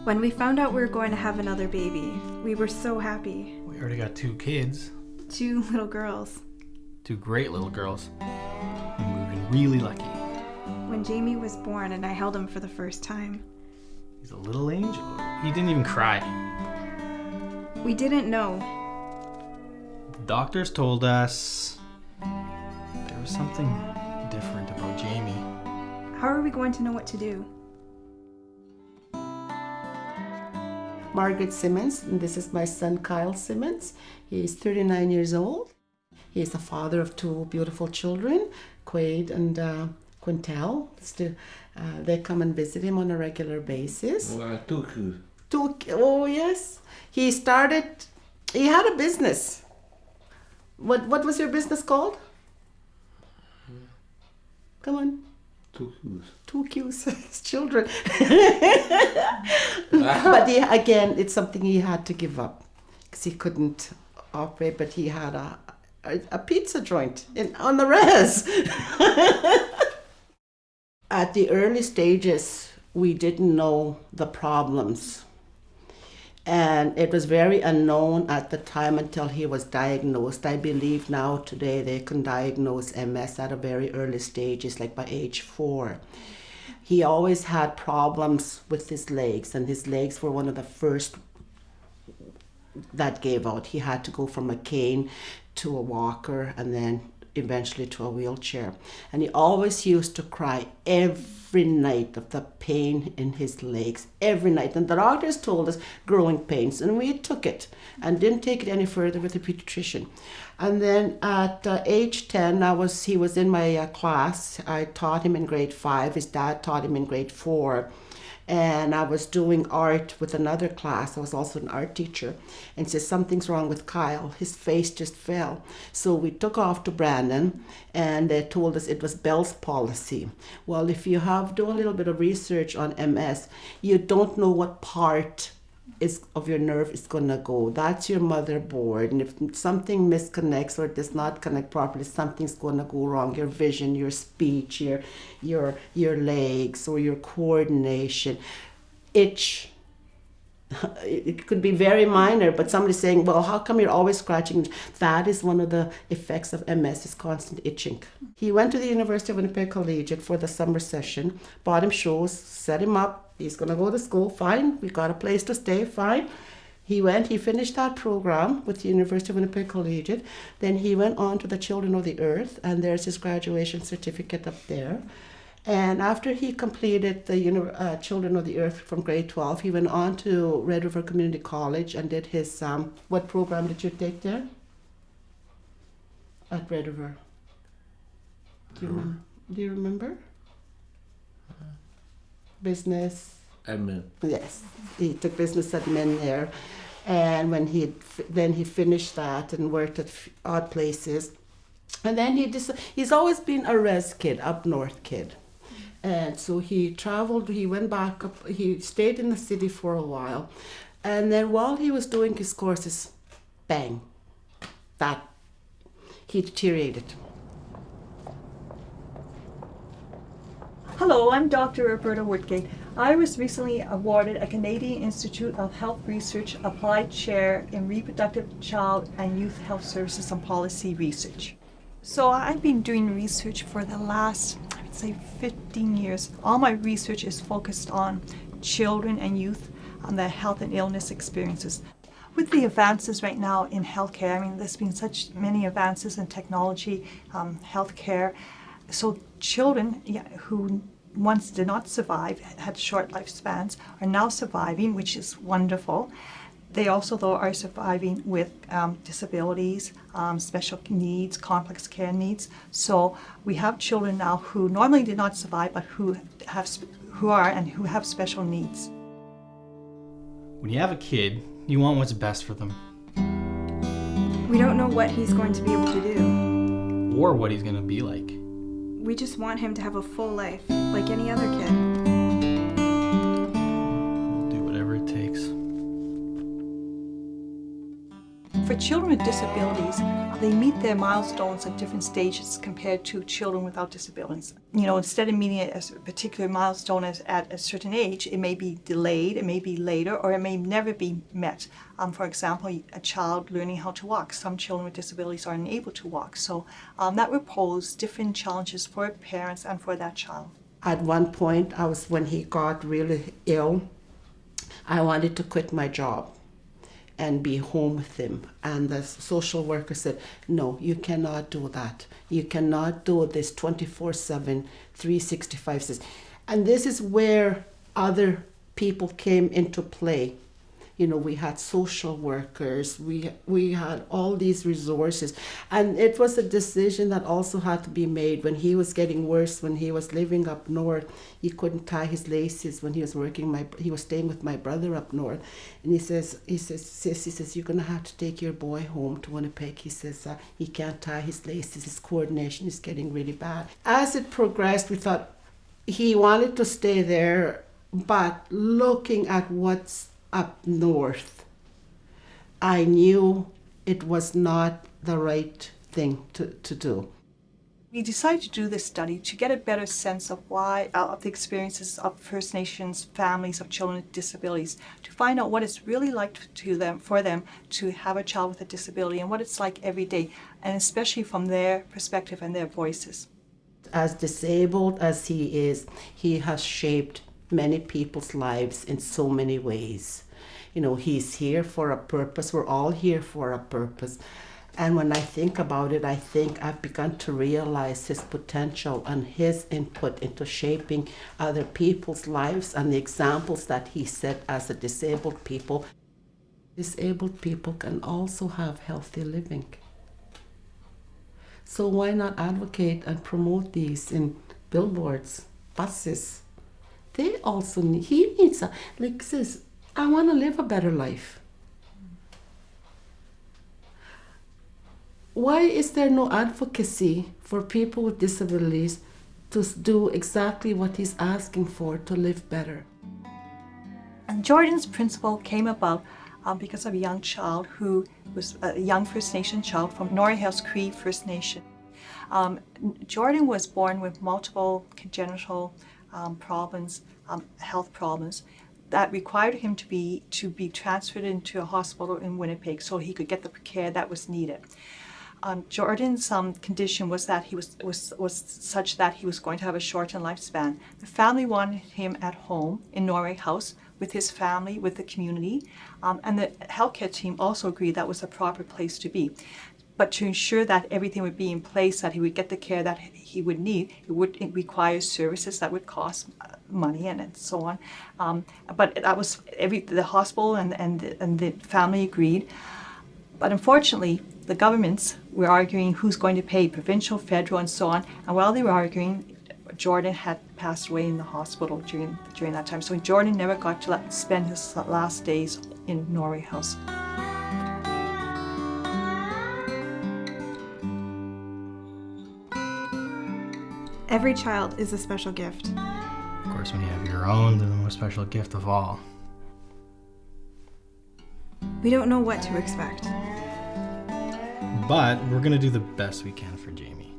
When we found out we were going to have another baby, we were so happy. We already got 2 kids. 2 little girls. 2 great little girls. And we've been really lucky. When Jamie was born and I held him for the first time, He's a little angel. He didn't even cry. we didn't know. The doctors told us there was something different about Jamie. How are we going to know what to do? Margaret Simmons, and this is my son Kyle Simmons. He's 39 years old. He's the father of 2 beautiful children, Quade and Quintel. They come and visit him on a regular basis. Wow, too cute. Oh yes, he had a business. What was your business called? Come on. Too cute. 2 Q's, his children. But again, it's something he had to give up because he couldn't operate. But he had a pizza joint on the res. At the early stages, we didn't know the problems. And it was very unknown at the time until he was diagnosed. I believe now today they can diagnose MS at a very early stages, like by age 4. He always had problems with his legs, and his legs were one of the first that gave out. He had to go from a cane to a walker and then eventually to a wheelchair. And he always used to cry every night of the pain in his legs, every night. And the doctors told us growing pains, and we took it and didn't take it any further with the pediatrician. And then at age 10, he was in my class. I taught him in grade 5. His dad taught him in grade 4. And I was doing art with another class. I was also an art teacher. And said, something's wrong with Kyle. His face just fell. So we took off to Brandon, and they told us it was Bell's palsy. Well, if you do a little bit of research on MS, you don't know what part of your nerve is going to go. That's your motherboard. And if something misconnects or does not connect properly, something's going to go wrong. Your vision, your speech, your legs, or your coordination. Itch. It could be very minor, but somebody's saying, well, how come you're always scratching? That is one of the effects of MS, is constant itching. He went to the University of Winnipeg Collegiate for the summer session, bought him shoes, set him up. He's going to go to school, fine. We got a place to stay, fine. He finished that program with the University of Winnipeg Collegiate. Then he went on to the Children of the Earth, and there's his graduation certificate up there. And after he completed the Children of the Earth from grade 12, he went on to Red River Community College and did his, what program did you take there? At Red River. Do you remember? Business. Admin. Yes, he took business admin there. And when he finished that and worked at odd places. And then he's always been a res kid, up north kid. And so he traveled, he went back up, he stayed in the city for a while. And then while he was doing his courses, bang, he deteriorated. Hello, I'm Dr. Roberta Woodgate. I was recently awarded a Canadian Institute of Health Research Applied Chair in Reproductive Child and Youth Health Services and Policy Research. So I've been doing research for the last, I would say, 15 years. All my research is focused on children and youth and their health and illness experiences. With the advances right now in healthcare, I mean, there's been such many advances in technology, healthcare. So children who once did not survive, had short lifespans, are now surviving, which is wonderful. They also, though, are surviving with disabilities, special needs, complex care needs. So we have children now who normally did not survive, but who have special needs. When you have a kid, you want what's best for them. We don't know what he's going to be able to do. Or what he's going to be like. We just want him to have a full life, like any other kid. We'll do whatever it takes. For children with disabilities, they meet their milestones at different stages compared to children without disabilities. Instead of meeting a particular milestone at a certain age, it may be delayed, it may be later, or it may never be met. For example, a child learning how to walk. Some children with disabilities are unable to walk. So that will pose different challenges for parents and for that child. At one point, when he got really ill, I wanted to quit my job and be home with him. And the social worker said, no, you cannot do that. You cannot do this 24/7, 365. And this is where other people came into play. We had social workers, we had all these resources. And it was a decision that also had to be made when he was getting worse, when he was living up north. He couldn't tie his laces when he was he was staying with my brother up north. And he says, you're gonna have to take your boy home to Winnipeg. He says, he can't tie his laces, his coordination is getting really bad. As it progressed, we thought he wanted to stay there, but looking at what's up north, I knew it was not the right thing to do. We decided to do this study to get a better sense of of the experiences of First Nations families of children with disabilities, to find out what it's really like for them to have a child with a disability and what it's like every day, and especially from their perspective and their voices. As disabled as he is, he has shaped many people's lives in so many ways. He's here for a purpose. We're all here for a purpose. And when I think about it, I think I've begun to realize his potential and his input into shaping other people's lives and the examples that he set as a disabled people. Disabled people can also have healthy living. So why not advocate and promote these in billboards, buses? He needs says, I want to live a better life. Why is there no advocacy for people with disabilities to do exactly what he's asking for, to live better? And Jordan's principle came about because of a young child who was a young First Nation child from Norrie House Cree First Nation. Jordan was born with multiple congenital problems, health problems, that required him to be transferred into a hospital in Winnipeg so he could get the care that was needed. Jordan's condition was that he was such that he was going to have a shortened lifespan. The family wanted him at home in Norrie House with his family, with the community, and the healthcare team also agreed that was the proper place to be. But to ensure that everything would be in place, that he would get the care that he would need, it would require services that would cost money and so on. But that was the hospital and the family agreed. But unfortunately, the governments were arguing who's going to pay, provincial, federal, and so on. And while they were arguing, Jordan had passed away in the hospital during that time. So Jordan never got to spend his last days in Norrie House. Every child is a special gift. Of course, when you have your own, they're the most special gift of all. We don't know what to expect. But we're going to do the best we can for Jamie.